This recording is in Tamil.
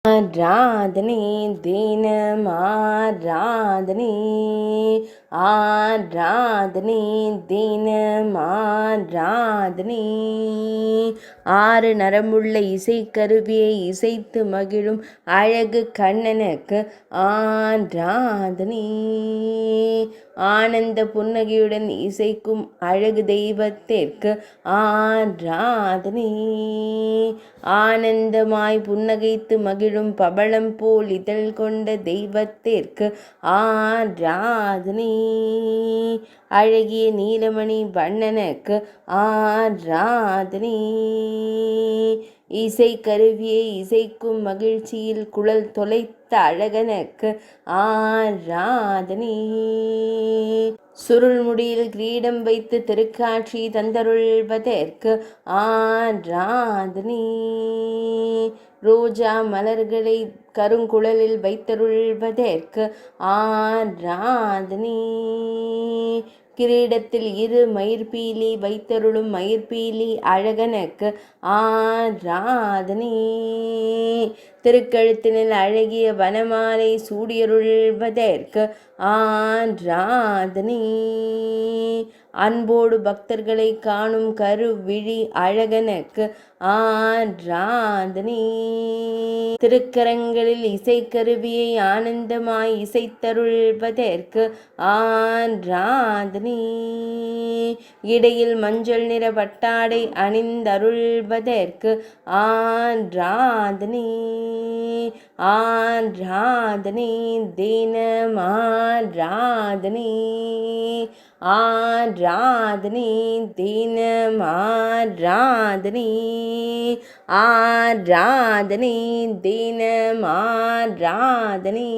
ஆராதனை தினம் ஆராதனை, ஆராதனை தினம் ஆராதனை. ஆறு நரம்புள்ள இசைக்கருவியை இசைத்து மகிழும் அழகு கண்ணனுக்கு ஆராதனை. ஆனந்த புன்னகையுடன் இசைக்கும் அழகு தெய்வத்திற்கு ஆராதனை. ஆனந்தமாய் புன்னகைத்து மகிழும் பவளம் போல் இதழ் கொண்ட தெய்வத்திற்கு ஆராதனை. அழகிய நீலமணி வண்ணனுக்கு ஆராதனை. இசை கருவியை இசைக்கும் மகிழ்ச்சியில் குழல் தொலைத்த அழகனுக்கு ஆராதனை. சுருள் முடியில் கிரீடம் வைத்து திருக்காட்சி தந்தருள்வதற்கு ஆராதனை. ரோஜா மலர்களை கருங்குழலில் வைத்தருள்வதற்கு ஆராதனை. கிரீடத்தில் இரு மயிர்பீலி வைத்தருளும் மயிர்பீலி அழகனுக்கு ஆராதனை. திருக்கழுத்தினில் அழகிய வனமாலை சூடியருள்வதற்கு ஆராதனை. அன்போடு பக்தர்களை காணும் கருவிழி அழகனுக்கு ஆராதனை. திருக்கரங்களில் இசைக்கருவியை ஆனந்தமாய் இசைத்தருள்வதற்கு ஆராதனை. இடையில் மஞ்சள் நிற பட்டாடை அணிந்தருள்வதற்கு ஆராதனை. ஆராதனை தினம் ஆராதனை, ஆராதனை தினம் ஆராதனை, ஆராதனை தினம் ஆராதனை.